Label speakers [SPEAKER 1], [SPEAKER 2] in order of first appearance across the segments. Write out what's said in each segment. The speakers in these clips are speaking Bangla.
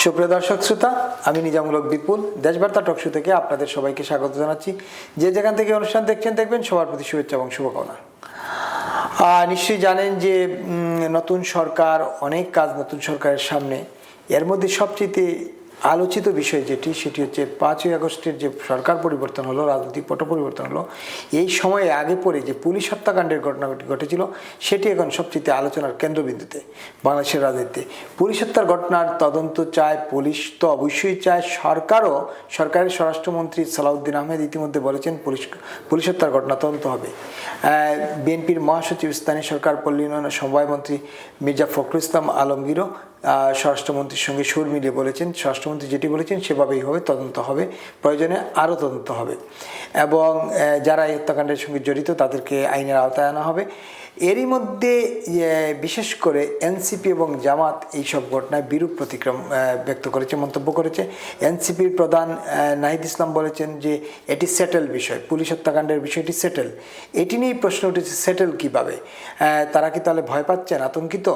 [SPEAKER 1] সুপ্রিয় দর্শক শ্রোতা, আমি নিজামুল হক বিপুল দেশবার্তা টকশো থেকে আপনাদের সবাইকে স্বাগত জানাচ্ছি। যে যেখান থেকে অনুষ্ঠান দেখবেন সবার প্রতি শুভেচ্ছা এবং শুভকামনা। নিশ্চয়ই জানেন যে নতুন সরকার, অনেক কাজ নতুন সরকারের সামনে। এর মধ্যে সবচেয়ে আলোচিত বিষয় সেটি হচ্ছে 5ই আগস্টের যে সরকার পরিবর্তন হলো, রাজনৈতিক পট পরিবর্তন হলো। এই সময়ে আগে পরে যে পুলিশ হত্যাকাণ্ডের ঘটনা ঘটেছিল সেটি এখন সবচেয়ে আলোচনার কেন্দ্রবিন্দুতে বাংলাদেশের রাজনীতিতে। পুলিশ হত্যার ঘটনার তদন্ত চায় পুলিশ, তো অবশ্যই চায় সরকারও। সরকারের স্বরাষ্ট্রমন্ত্রী সালাউদ্দিন আহমেদ ইতিমধ্যে বলেছেন পুলিশ হত্যার ঘটনা তদন্ত হবে। বিএনপির মহাসচিব, স্থানীয় সরকার পল্লী উন্নয়ন সমবায় মন্ত্রী মির্জা ফখরুল ইসলাম আলমগীরও স্বরাষ্ট্রমন্ত্রীর সঙ্গে সুর মিলিয়ে বলেছেন, স্বরাষ্ট্রমন্ত্রী যেটি বলেছেন সেভাবেই হবে, তদন্ত হবে, প্রয়োজনে আরও তদন্ত হবে এবং যারা এই হত্যাকাণ্ডের সঙ্গে জড়িত তাদেরকে আইনের আওতায় আনা হবে। এরই মধ্যে বিশেষ করে এনসিপি এবং জামাত এইসব ঘটনায় বিরূপ প্রতিক্রিয়া ব্যক্ত করেছে, মন্তব্য করেছে। এনসিপির প্রধান নাহিদ ইসলাম বলেছেন যে এটি সেটেল বিষয়, পুলিশ হত্যাকাণ্ডের বিষয়টি সেটেল। এটি নিয়েই প্রশ্ন উঠেছে, সেটেল কীভাবে? তারা কি তাহলে ভয় পাচ্ছেন, আতঙ্কিত?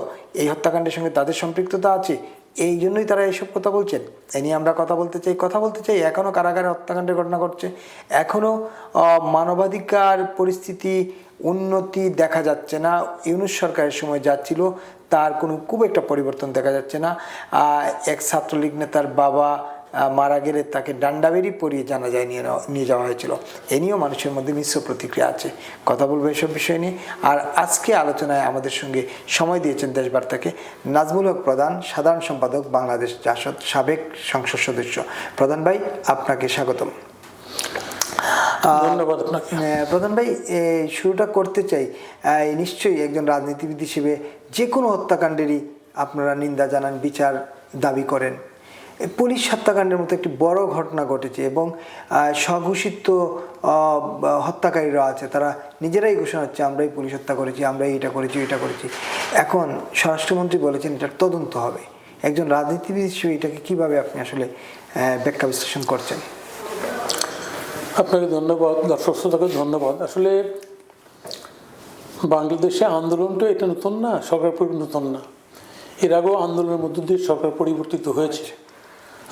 [SPEAKER 1] এই হত্যাকাণ্ডের সঙ্গে তাদের সম্পৃক্ততা আছে, এই জন্যই তারা এইসব কথা বলছেন। এ নিয়ে আমরা কথা বলতে চাই। এখনও কারাগারে হত্যাকাণ্ডের ঘটনা ঘটছে, এখনও মানবাধিকার পরিস্থিতি উন্নতি দেখা যাচ্ছে না। ইউনূস সরকারের সময় যাচ্ছিল তার কোনো খুব একটা পরিবর্তন দেখা যাচ্ছে না। এক ছাত্রলীগ নেতার বাবা মারা গেলে তাকে ডান্ডাবেরি পরিয়ে জানাজায় নিয়ে যাওয়া হয়েছিল। এ নিয়েও মানুষের মধ্যে মিশ্র প্রতিক্রিয়া আছে। কথা বলবো এসব বিষয় নিয়ে। আর আজকে আলোচনায় আমাদের সঙ্গে সময় দিয়েছেন দেশবার্তাকে নাজমুল হক প্রধান, সাধারণ সম্পাদক, বাংলাদেশ জাসদ, সাবেক সংসদ সদস্য। প্রধান ভাই, আপনাকে স্বাগতম।
[SPEAKER 2] ধন্যবাদ আপনাকে।
[SPEAKER 1] প্রধান ভাই, শুরুটা করতে চাই, নিশ্চয়ই একজন রাজনীতিবিদ হিসেবে যে কোনো হত্যাকাণ্ডেরই আপনারা নিন্দা জানান, বিচার দাবি করেন। পুলিশ হত্যাকাণ্ডের মতো একটি বড় ঘটনা ঘটেছে এবং স্বঘোষিত হত্যাকারীরা আছে, তারা নিজেরাই ঘোষণা হচ্ছে আমরাই পুলিশ হত্যা করেছি, আমরাই এটা করেছি। এখন স্বরাষ্ট্রমন্ত্রী বলেছেন এটার তদন্ত হবে। একজন রাজনীতিবিদ হিসেবে এটাকে কীভাবে আপনি আসলে ব্যাখ্যা বিশ্লেষণ করছেন?
[SPEAKER 2] আপনাকে ধন্যবাদ, দর্শক শ্রোতাকে ধন্যবাদ। আসলে বাংলাদেশে আন্দোলনটা এটা নতুন না, সরকার নতুন না। এর আগেও আন্দোলনের মধ্য দিয়ে সরকার পরিবর্তিত হয়েছে,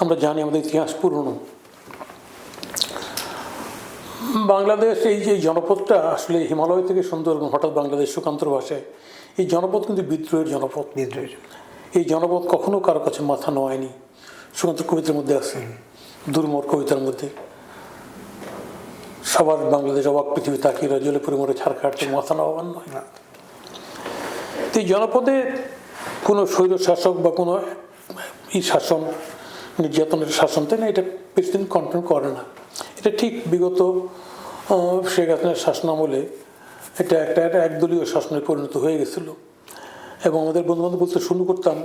[SPEAKER 2] আমরা জানি, আমাদের ইতিহাস পুরনো। বাংলাদেশ এই যে জনপদটা আসলে হিমালয় থেকে সুন্দরবন, হঠাৎ বাংলাদেশ সুকান্তর ভাষায়, এই জনপদ কিন্তু বিদ্রোহের জনপদ। এই জনপদ কখনো কারো কাছে মাথা নোয়ায়নি। সুকান্ত কবিতার মধ্যে আছে, দুর্মর কবিতার মধ্যে, সবার বাংলাদেশ অবাক পৃথিবী তাকিয়ে জলে পরে মরে ছাড় কাটতে মাথা নেওয়ার নয়। এই জনপদে কোনো স্বৈর শাসক বা কোনো শাসন, নির্যাতনের শাসন, তাই না, এটা বেশি দিন কন্ট্রোল করে না। এটা ঠিক বিগত শেখ হাসিনার শাসনামলে এটা একটা একদলীয় শাসনে পরিণত হয়ে গেছিলো এবং আমাদের বন্ধুবান্ধব বলতে শুরু করতাম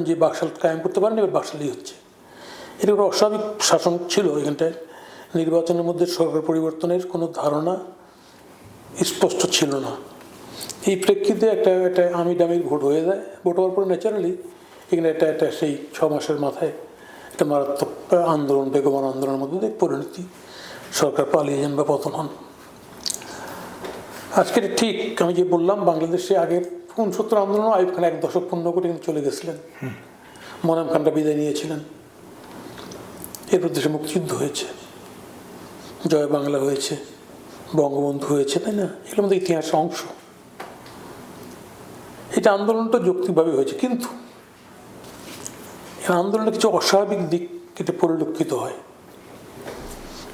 [SPEAKER 2] যে বাকশাল কায়েম করতে পারেন, এবার বাকশালই হচ্ছে। এটা একটা অস্বাভাবিক শাসন ছিল এখানটায়। নির্বাচনের মধ্যে সরকার পরিবর্তনের কোনো ধারণা স্পষ্ট ছিল না। এই প্রেক্ষিতে একটা আমি ডামির ভোট হয়ে যায়। ভোট হওয়ার পরে ন্যাচারালি এখানে একটা সেই 6 মাসের মাথায় একটা মারাত্মক আন্দোলন, বেগবান আন্দোলনের মধ্যে পরিণতি, সরকার পালিয়ে যান বা পতন হন। আজকের ঠিক আমি যে বললাম, বাংলাদেশে আগের 69 আন্দোলন আইয়ুব খান 1 দশক পূর্ণ করে কিন্তু চলে গেছিলেন। মনাম খানরা বিদায় নিয়েছিলেন। এরপর দেশে মুক্তিযুদ্ধ হয়েছে, জয় বাংলা হয়েছে, বঙ্গবন্ধু হয়েছে, তাই না, এগুলোর মধ্যে ইতিহাসের অংশ। এটা আন্দোলনটা যৌক্তিকভাবে হয়েছে, কিন্তু আন্দোলনের কিছু অস্বাভাবিক দিক এটা পরিলক্ষিত হয়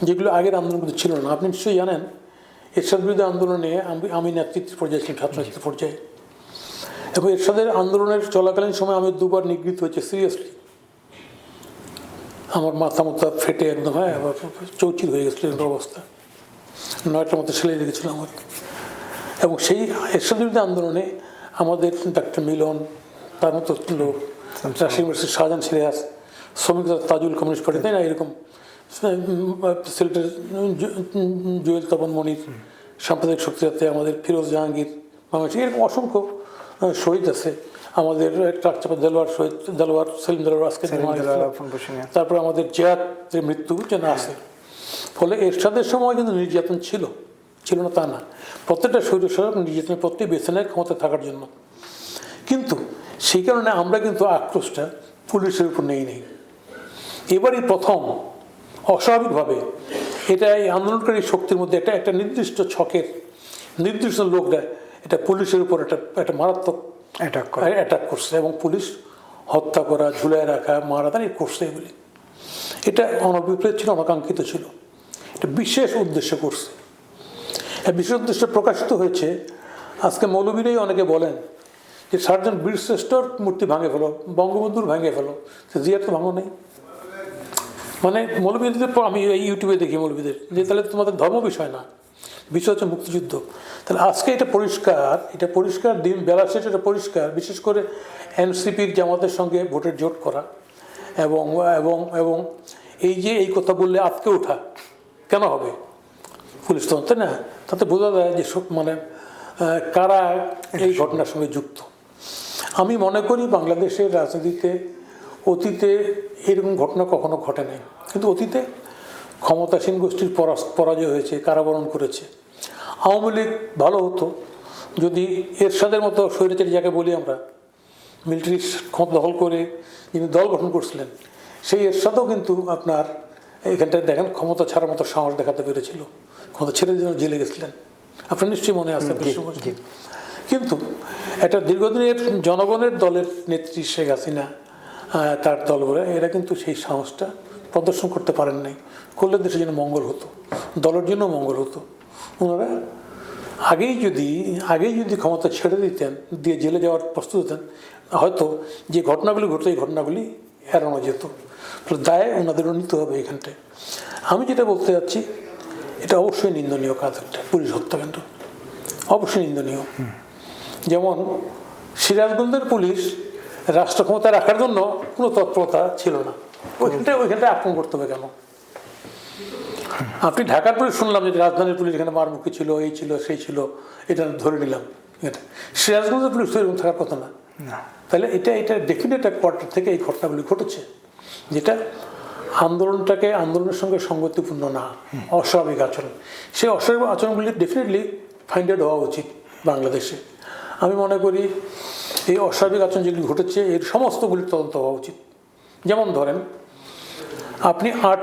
[SPEAKER 2] যেগুলো আগের আন্দোলনগুলো ছিল না। আপনি নিশ্চয়ই জানেন, এরশাদ বিরোধী আন্দোলনে আমি নেতৃত্বের পর্যায়ে ছিলাম, ছাত্র নেতৃত্বের পর্যায়ে, এবং এরশাদের আন্দোলনের চলাকালীন সময় আমি 2বার নিগৃহীত হয়েছে সিরিয়াসলি। আমার মাথা ফেটে একদম, চৌচির হয়ে গেছিল অবস্থা, 9টার মতো সেলাই লেগেছিল আমার। এবং সেই এরশাদ বিরোধী আন্দোলনে আমাদের ডাক্তার মিলন, তার মতো লোক, রাজশাহী ইউনিভার্সিটির শাহজাহান সিরাজ, শ্রমিক তাজুল, কমিউনিস্ট পার্টি, তাই না, এরকম সিলেটের জুয়েল তপন মনির, সাম্প্রদায়িক শক্তিতে আমাদের ফিরোজ জাহাঙ্গীর, বাংলাদেশ, এরকম অসংখ্য শহীদ আছে। আমাদের ট্রাকচাপা দেলোয়ার সেলিম দেলোয়ার আজকে, তারপরে আমাদের জিয়াদের মৃত্যু যেন আছে। ফলে এরশাদের সময় কিন্তু নির্যাতন ছিল না তা না, প্রত্যেকটা স্বৈরশাসক নির্যাতনের পথটি বেছে নেয় ক্ষমতা থাকার জন্য। কিন্তু সেই কারণে আমরা কিন্তু আক্রোশটা পুলিশের উপর নেই। এবারই প্রথম অস্বাভাবিকভাবে এটা এই আন্দোলনকারী শক্তির মধ্যে একটা নির্দিষ্ট ছকের নির্দিষ্ট লোকরা এটা পুলিশের উপর একটা মারাত্মক অ্যাটাক করছে এবং পুলিশ হত্যা করা, ঝুলায় রাখা, মারাদানি করছে এগুলি। এটা অনভিপ্রেত ছিল, অনাকাঙ্ক্ষিত ছিল, এটা বিশেষ উদ্দেশ্য করছে। বিশেষ উদ্দেশ্য প্রকাশিত হয়েছে। আজকে মৌলবীরাই অনেকে বলেন যে সার্জন বীরশ্রেষ্ঠর মূর্তি ভাঙে ফেলো, বঙ্গবন্ধুর ভাঙে ফেলো, জিয়ার তো ভাঙো নেই। মানে মৌলবীদের, আমি ইউটিউবে দেখি মৌলবীদের যে তাহলে তোমাদের ধর্ম বিষয় না, বিষয় হচ্ছে মুক্তিযুদ্ধ। তাহলে আজকে এটা পরিষ্কার দিন বেলা শেষে এটা পরিষ্কার, বিশেষ করে এনসিপির জামাতের সঙ্গে ভোটের জোট করা এবং এবং এবং এই যে এই কথা বললে আটকে ওঠা কেন হবে পুলিশ তদন্ত, তাই না? তাতে বোঝা যায় যে মানে কারা এই ঘটনার সঙ্গে যুক্ত। আমি মনে করি বাংলাদেশের রাজনীতিতে অতীতে এরকম ঘটনা কখনো ঘটে নাই, কিন্তু অতীতে ক্ষমতাসীন গোষ্ঠীর পরাজয় হয়েছে, কারাবরণ করেছে। আওয়ামী লীগ ভালো হতো যদি এরশাদের মতো স্বৈরাচারী যাকে বলি আমরা, মিলিটারি ক্ষমতা দখল করে যিনি দল গঠন করছিলেন, সেই এরশাদও কিন্তু আপনার এখানটায় দেখেন ক্ষমতা ছাড়ার মতো সাহস দেখাতে পেরেছিল, ক্ষমতা ছেড়ে জন্য জেলে গেছিলেন, আপনার নিশ্চয়ই মনে আছে। কিন্তু একটা দীর্ঘদিনের জনগণের দলের নেত্রী শেখ হাসিনা, তার দলগুলো, এরা কিন্তু সেই সাহসটা প্রদর্শন করতে পারেন নাই। করলে দেশের জন্য মঙ্গল হতো, দলের জন্য মঙ্গল হতো। ওনারা আগেই যদি ক্ষমতা ছেড়ে দিতেন, দিয়ে জেলে যাওয়ার প্রস্তুত হতেন, হয়তো যে ঘটনাগুলি ঘটতো এই ঘটনাগুলি এড়ানো যেত। দায় ওনাদেরও নিতে হবে এখানটায়। আমি যেটা বলতে যাচ্ছি, এটা অবশ্যই নিন্দনীয় কাজ, একটা পুলিশ হত্যাকাণ্ড অবশ্যই নিন্দনীয়। যেমন সিরাজগঞ্জের পুলিশ রাষ্ট্র ক্ষমতা রাখার জন্য কোনো তৎপরতা ছিল না, ওইখানটায় আক্রমণ করতে হবে কেন? আপনি ঢাকার পুলিশ শুনলাম যে রাজধানীর পুলিশ এখানে মারমুখী ছিল, এই ছিল সেই ছিল, এটা ধরে নিলাম। এটা সিরাজগঞ্জের পুলিশ তো এরকম থাকার কথা না। তাহলে এটা ডেফিনেট এক কোয়ার্টার থেকে এই ঘটনাগুলি ঘটেছে, যেটা আন্দোলনের সঙ্গে সঙ্গতিপূর্ণ না, অস্বাভাবিক আচরণ। সেই অস্বাভাবিক আচরণগুলি ডেফিনেটলি ফাইন্ডেড হওয়া উচিত বাংলাদেশে। আমি মনে করি এই অস্বাভাবিক আচরণ যেগুলি ঘটেছে এর সমস্তগুলির তদন্ত হওয়া উচিত। যেমন ধরেন, আপনি 7-8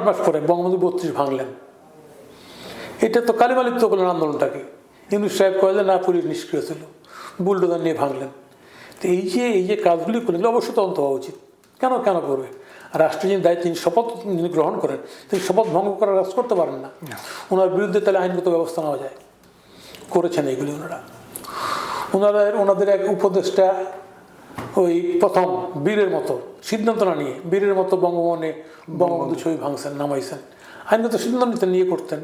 [SPEAKER 2] মাস পরে বঙ্গবন্ধু 32 ভাঙলেন, এটা তো কালিমালিপ্ত করলেন আন্দোলনটাকে। ইউনূস সাহেব কয়ে যে না, পুলিশ নিষ্ক্রিয় ছিল, বুলডোজার নিয়ে ভাঙলেন। তো এই যে কাজগুলি করলেন, অবশ্যই তদন্ত হওয়া উচিত। কেন করবে? রাষ্ট্র যিনি দায়িত্ব, যিনি শপথ গ্রহণ করেন, তিনি শপথ ভঙ্গ করার কাজ করতে পারেন না। ওনার বিরুদ্ধে তাহলে আইনগত ব্যবস্থা নেওয়া যায়, করেছেন এইগুলি ওনাদের এক উপদেষ্টা ওই প্রথম বীরের মতো সিদ্ধান্ত না নিয়ে, বীরের মতো বঙ্গবন্ধু ছবি ভাঙছেন, নামাইছেন, আইনগত সিদ্ধান্ত নিয়ে করছেন,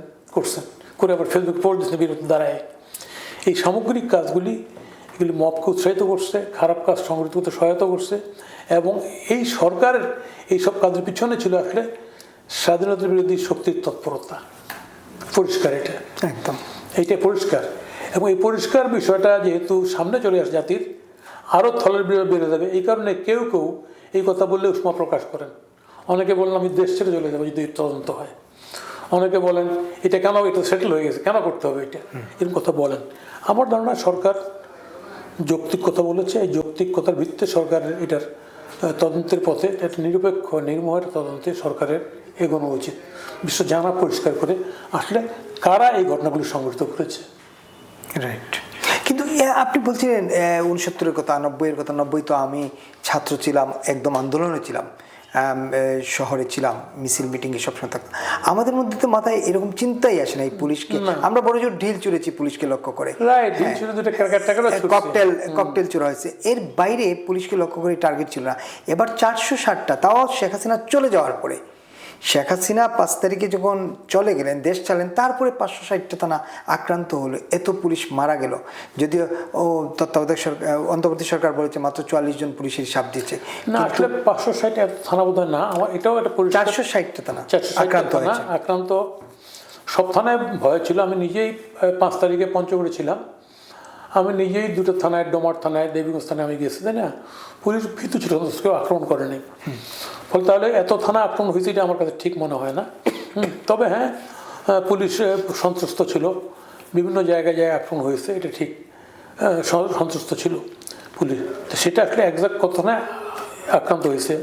[SPEAKER 2] করে আবার ফেসবুক পোস্ট দিচ্ছেন, বিরুদ্ধে দাঁড়ায়। এই সামগ্রিক কাজগুলি এগুলি মবকে উৎসাহিত করছে, খারাপ কাজ সংগঠিত করতে সহায়তা করছে। এবং এই সরকারের এইসব কাজের পিছনে ছিল আসলে স্বাধীনতার বিরোধী শক্তির তৎপরতা। পরিষ্কার এইটা পরিষ্কার। এবং এই পরিষ্কার বিষয়টা যেহেতু সামনে চলে আসে জাতির, আরও থলের বেড়ে যাবে। এই কারণে কেউ এই কথা বললে উষ্মা প্রকাশ করেন। অনেকে বলেন আমি দেশ ছেড়ে চলে যাবো যদি তদন্ত হয়। অনেকে বলেন এটা সেটেল হয়ে গেছে, কেন করতে হবে এটা, এরকম কথা বলেন। আমার ধারণা সরকার যৌক্তিক কথা বলেছে, এই যৌক্তিক কথার ভিত্তিতে সরকারের এটার তদন্তের পথে একটা নিরপেক্ষ নির্মোহ তদন্তে সরকারের এগোনো উচিত। বিশ্ব জানা পরিষ্কার করে আসলে কারা এই ঘটনাগুলি সংঘটিত করেছে।
[SPEAKER 1] রাইট। কিন্তু আপনি বলছিলেন 69-এর কথা, 90-এর কথা। 90 তো আমি ছাত্র ছিলাম, একদম আন্দোলনে ছিলাম, শহরে ছিলাম, মিছিল মিটিংয়ে সবসময় থাকতাম। আমাদের মধ্যে তো মাথায় এরকম চিন্তাই আসে না এই পুলিশকে, আমরা বড় জোর ঢিল চুরেছি পুলিশকে লক্ষ্য করে, ককটেল চোরা হয়েছে, এর বাইরে পুলিশকে লক্ষ্য করে টার্গেট ছিল না। এবার 460টা, তাও শেখ হাসিনা চলে যাওয়ার পরে। শেখ হাসিনা 5 তারিখে যখন চলে গেলেন, দেশ চালেন, তারপরে 560টা থানা আক্রান্ত হলো, এত পুলিশ মারা গেল। যদিও তত্ত্বাবধায়ক সরকার, অন্তর্বর্তী সরকার বলেছে মাত্র 44 জন পুলিশের হিসাব দিচ্ছে।
[SPEAKER 2] না, আসলে 560 থানা বোধ হয় না, আমার এটাও একটা
[SPEAKER 1] 460টা থানা
[SPEAKER 2] আক্রান্ত। সব থানায় ভয় ছিল। আমি নিজেই 5 তারিখে পঞ্চগড়ে ছিলাম, আমি নিজেই 2টো থানায়, ডোমার থানায়, দেবীগঞ্জ থানায় আমি গেছি, তাই না? পুলিশ ভীতু ছিল, কেউ আক্রমণ করেনি। ফলে তাহলে এত থানা আক্রমণ হয়েছে এটা আমার কাছে ঠিক মনে হয় না। তবে হ্যাঁ, পুলিশ সন্ত্রস্ত ছিল, বিভিন্ন জায়গায় আক্রমণ হয়েছে, এটা ঠিক, সন্ত্রস্ত ছিল পুলিশ। তো সেটা আসলে একজাক্ট কত থানায় আক্রান্ত হয়েছে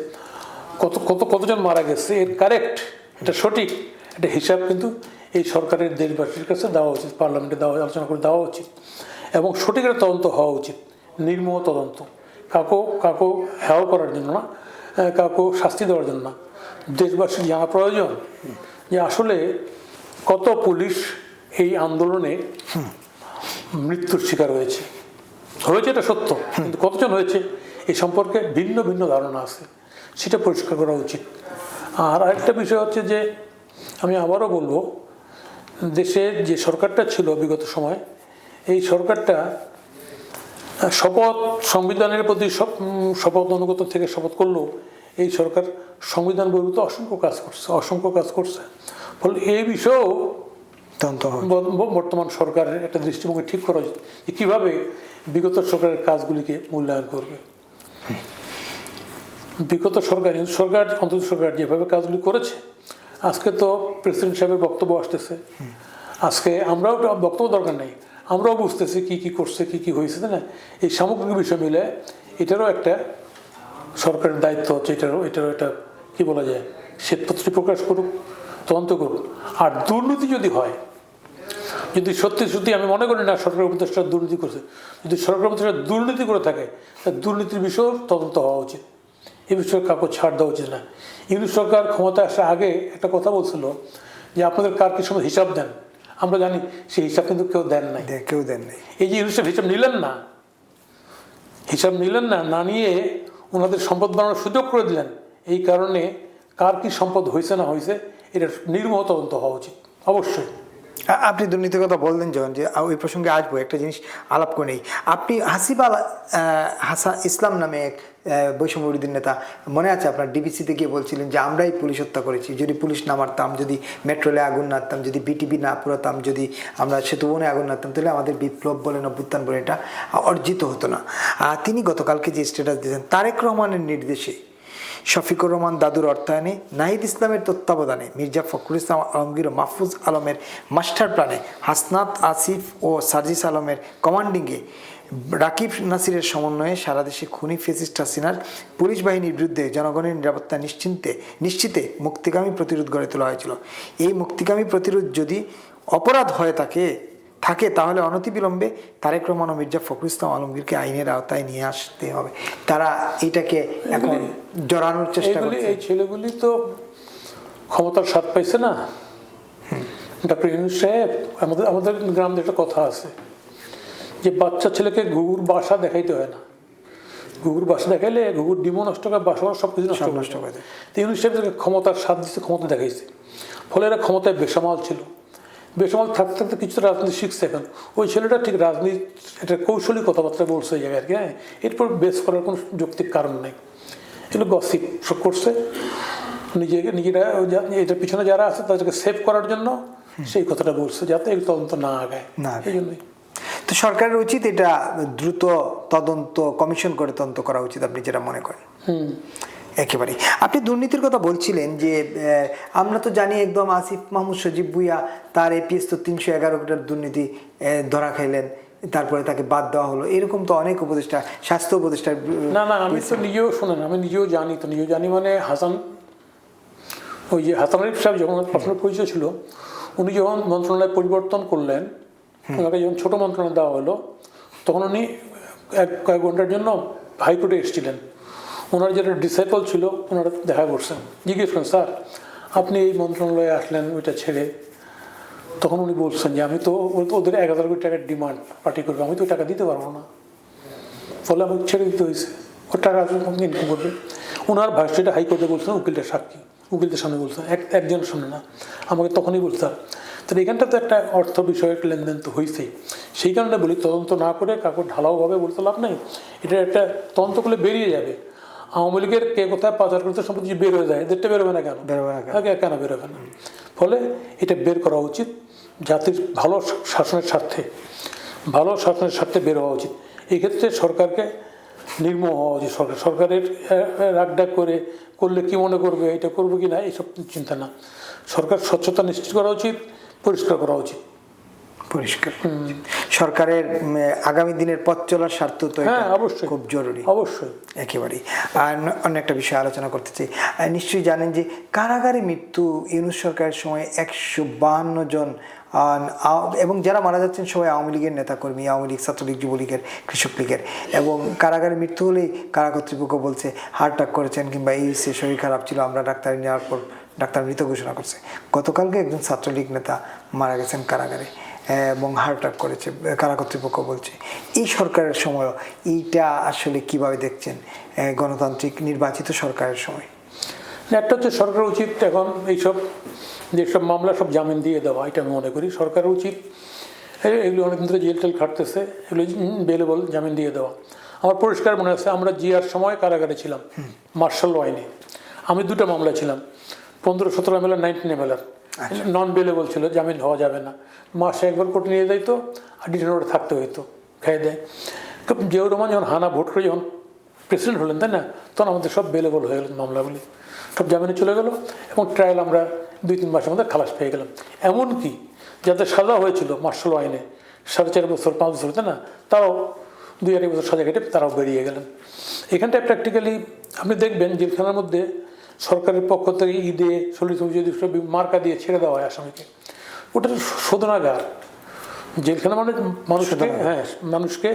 [SPEAKER 2] কতজন মারা গেছে এর কারেক্ট, এটা সঠিক এটা হিসাব কিন্তু এই সরকারের দেশবাসীর কাছে দেওয়া উচিত, পার্লামেন্টে আলোচনা করে দেওয়া উচিত, এবং সঠিকের তদন্ত হওয়া উচিত, নির্মোহ তদন্ত, কাউকে হেয় করার জন্য না, কাউকে শাস্তি দেওয়ার জন্য না। দেশবাসীর জানা প্রয়োজন যে আসলে কত পুলিশ এই আন্দোলনে মৃত্যুর শিকার হয়েছে এটা সত্য, কিন্তু কতজন হয়েছে এই সম্পর্কে ভিন্ন ভিন্ন ধারণা আছে, সেটা পরিষ্কার করা উচিত। আর আরেকটা বিষয় হচ্ছে যে আমি আবারও বলবো, দেশে যে সরকারটা ছিল বিগত সময়, এই সরকারটা সংবিধানের প্রতি শপথ অনুগত থেকে শপথ করলেও এই সরকার সংবিধান বহির্ভূত অসংখ্য কাজ করছে। ফলে এই বিষয়েও বর্তমান সরকারের একটা দৃষ্টিভঙ্গি ঠিক করা উচিত যে কীভাবে বিগত সরকারের কাজগুলিকে মূল্যায়ন করবে। বিগত সরকার অন্তত সরকার যেভাবে কাজগুলি করেছে, আজকে তো প্রেসিডেন্ট সাহেবের বক্তব্য আসতেছে, আজকে আমরাও বক্তব্য দরকার নেই, আমরাও বুঝতেছি কি করছে কি হয়েছে, তাই না? এই সামগ্রিক বিষয় মিলে এটারও একটা সরকারের দায়িত্ব হচ্ছে, এটারও একটা কি বলা যায়, শ্বেতপত্র প্রকাশ করুক, তদন্ত করুক। আর দুর্নীতি যদি হয়, যদি সত্যি আমি মনে করি না সরকার উপদেষ্টা দুর্নীতি করছে, যদি সরকার উপদেষ্টা দুর্নীতি করে থাকে, দুর্নীতির বিষয়েও তদন্ত হওয়া উচিত, এই বিষয়ে কাউকে ছাড় দেওয়া উচিত না। ইউনিট সরকার ক্ষমতায় আসার আগে একটা কথা বলছিল যে আপনাদের কার কি সময় হিসাব দেন, আমরা জানি সেই হিসাব কিন্তু কেউ দেন নাই। এই যে ইউনিট হিসাব নিলেন না, না নিয়ে ওনাদের সম্পদ বানানোর সুযোগ করে দিলেন। এই কারণে কার কি সম্পদ হয়েছে না হয়েছে এটা নির্মোহ তদন্ত হওয়া উচিত অবশ্যই।
[SPEAKER 1] আপনি দুর্নীতির কথা বললেন যখন, যে ওই প্রসঙ্গে আসবো, একটা জিনিস আলাপ করে নেই। আপনি হাসিব আল ইসলাম নামে এক বৈষম্য বিরোধী নেতা, মনে আছে আপনার, ডিবিসিতে গিয়ে বলছিলেন যে আমরাই পুলিশ হত্যা করেছি, যদি পুলিশ না মারতাম, যদি মেট্রো রেলে আগুন না দিতাম, যদি বিটিভি না পুরাতাম, যদি আমরা সেতুবনে আগুন না দিতাম, তাহলে আমাদের বিপ্লব বলেন, অভ্যুত্থান বলেন, এটা অর্জিত হতো না। তিনি গতকালকে যে স্ট্যাটাস দিয়েছেন, তারেক রহমানের নির্দেশে, শফিকুর রহমান দাদুর অর্থায়নে, নাহিদ ইসলামের তত্ত্বাবধানে, মির্জা ফখরুল ইসলাম আলমগীর ও মাহফুজ আলমের মাস্টার প্ল্যানে, হাসনাত আসিফ ও সার্জিস আলমের কমান্ডিংয়ে, রাকিব নাসিরের সমন্বয়ে সারা দেশে খুনি ফ্যাসিস্ট হাসিনার পুলিশ বাহিনীর বিরুদ্ধে জনগণের নিরাপত্তা নিশ্চিতে মুক্তিগামী প্রতিরোধ গড়ে তোলা হয়েছিল। এই মুক্তিগামী প্রতিরোধ যদি অপরাধ হয়ে থাকে তাহলে অনতিবিলম্বে তারেক রহমান ও মির্জা ফখরুল ইসলাম আলমগীরকে আইনের আওতায় নিয়ে আসতে হবে। তারা এটাকে এখন জড়ানোর চেষ্টা করছে।
[SPEAKER 2] এই ছেলেগুলি তো ক্ষমতার স্বাদ পাইছে না। ডক্টর ইউনূস সাহেব, আমাদের গ্রামে একটা কথা আছে যে বাচ্চা ছেলেকে ঘুঘুর বাসা দেখাইতে হয় না, ঘুঘুর বাসা দেখাইলে ঘুঘুর ডিমও নষ্ট করে, বাসা সব কিছু নষ্ট করে দেয়। তো ইউনূস সাহেব ক্ষমতার স্বাদ দিচ্ছে, ক্ষমতা দেখাইছে, ফলে এরা ক্ষমতায় বেসামাল ছিল। বেসামাল থাকতে থাকতে কিছুটা রাজনীতি শিখছে। এখন ওই ছেলেটা ঠিক রাজনীতি একটা কৌশলী কথাবার্তা বলছে এই জায়গায় আর কি। হ্যাঁ, এরপর বেস করার কোনো যৌক্তিক কারণ নেই, এগুলো গসিপ সব করছে নিজেরা। এটার পিছনে যারা আছে তাদেরকে সেভ করার জন্য সেই কথাটা বলছে, যাতে এই তদন্ত না আগায়। এই জন্যই
[SPEAKER 1] তো সরকারের উচিত এটা দ্রুত তদন্ত কমিশন করে তদন্ত করা উচিত, আপনি যেটা মনে করেন। একেবারে আপনি দুর্নীতির কথা বলছিলেন যে আমরা তো জানি একদম আসিফ মাহমুদ সজীব ভুইয়া, তার এপিএস তো 311 কোটির দুর্নীতি ধরা খাইলেন, তারপরে তাকে বাদ দেওয়া হলো। এরকম তো অনেক উপদেষ্টা, স্বাস্থ্য উপদেষ্টা।
[SPEAKER 2] না, আমি তো নিজেও শোনেন, আমি নিজেও জানি মানে ওই যে হাসান আরিফ সাহেব যখন প্রশ্নের পরিচয় ছিল, উনি যখন মন্ত্রণালয় পরিবর্তন করলেন, ওনাকে যখন ছোট মন্ত্রণালয় দেওয়া হলো, তখন উনি কয়েক ঘন্টার জন্য হাইকোর্টে এসেছিলেন। ওনার যেটা ডিসাইপল ছিল ওনারা দেখা করছেন, জিজ্ঞেস করেন, স্যার আপনি এই মন্ত্রণালয়ে আসলেন ওইটা ছেড়ে। তখন উনি বলছেন যে আমি তো ওদের 1000 কোটি টাকার ডিমান্ড পার্টি করবে, আমি তো টাকা দিতে পারবো না, ফলে আমাকে ছেড়ে দিতে হয়েছে। ওর টাকা ইনকাম করবে। ওনার ভাষ্যটা হাইকোর্টে বলছেন, উকিলদের সাক্ষী, উকিলদের সামনে বলছেন, একজনের সামনে না। আমাকে তখনই বলছেন। তাহলে এখানটা তো একটা অর্থ বিষয়ক লেনদেন তো হয়েছেই। সেই কারণে বলি, তদন্ত না করে কাউকে ঢালাওভাবে বলতে লাভ নেই। এটা একটা তদন্ত করলে বেরিয়ে যাবে। আওয়ামী লীগের কে কোথায় পাচার করতে সম্পত্তি বের হয়ে যায়, এদেরটা বেরোবে না কেন? কেন বেরোবে না? ফলে এটা বের করা উচিত, জাতির ভালো শাসনের স্বার্থে বের হওয়া উচিত। এই ক্ষেত্রে সরকারকে নির্মোহ হওয়া উচিত। সরকারের রাগডাক করলে কি মনে করবে, এটা করবো কি না, এইসব চিন্তা না। সরকার স্বচ্ছতা নিশ্চিত করা উচিত, পরিষ্কার করা উচিত।
[SPEAKER 1] পরিষ্কার সরকারের আগামী দিনের পথ চলার স্বার্থ তো এটা
[SPEAKER 2] হ্যাঁ, অবশ্যই।
[SPEAKER 1] খুব জরুরি,
[SPEAKER 2] অবশ্যই।
[SPEAKER 1] একেবারেই। আর অন্য একটা বিষয় আলোচনা করতে চাই। নিশ্চয়ই জানেন যে কারাগারে মৃত্যু ইউনূস সরকারের সময় 152 জন, এবং যারা মারা যাচ্ছেন সবাই আওয়ামী লীগের নেতাকর্মী, আওয়ামী লীগ, ছাত্রলীগ, যুবলীগের, কৃষক লীগের। এবং কারাগারে মৃত্যু হলেই কারা কর্তৃপক্ষ বলছে হার্ট অ্যাটাক করেছেন কিংবা এই সে শরীর খারাপ ছিল, আমরা ডাক্তার নেওয়ার পর ডাক্তার মৃত ঘোষণা করছে। গতকালকে একজন ছাত্রলীগ নেতা মারা গেছেন কারাগারে এবং হার্ট অ্যাটাক করেছে, কারা কর্তৃপক্ষ বলছে। এই সরকারের সময় এইটা আসলে কিভাবে দেখছেন গণতান্ত্রিক নির্বাচিত সরকারের সময়?
[SPEAKER 2] একটা হচ্ছে সরকার উচিত এখন এইসব যেসব মামলা সব জামিন দিয়ে দেওয়া, এটা আমি মনে করি সরকারের উচিত। এগুলি অনেকদিন ধরে জেল টেল খাটতেছে, এগুলি বেলেবল জামিন দিয়ে দেওয়া। আমার পরিষ্কার মনে আছে, আমরা জিয়ার সময় কারাগারে ছিলাম মার্শাল আইনে। আমি 2টা মামলা ছিলাম, 15-17 ML, 19 ML। নন বেলেবল ছিল, জামিন হওয়া যাবে না। মাসে একবার কোর্টে নিয়ে যাইতো আর ডিটেনরে থাকতে হইতো, খেয়ে দেয়। জিয়াউর রহমান যখন হানা ভোট করে যখন প্রেসিডেন্ট হলেন, তাই না, তখন আমাদের সব বেলেবল হয়ে গেল, মামলাগুলি সব জামিনে চলে গেল এবং ট্রায়াল আমরা 2-3 মাসের মধ্যে খালাস পেয়ে গেলাম। এমনকি যাদের সাজা হয়েছিল মার্শাল আইনে 4.5 বছর 5 বছর, তাই না, তারাও 2-2.5 বছর সাজা কেটে তারাও বেরিয়ে গেলেন। এখানটায় প্র্যাকটিক্যালি আপনি দেখবেন জেলখানার মধ্যে সরকারের পক্ষ থেকে ঈদে 40 মার্কা দিয়ে ছেড়ে দেওয়া হয় আসামিকে। ওটা শোধনাগার। জেলখানা মানে মানুষকে, হ্যাঁ, মানুষকে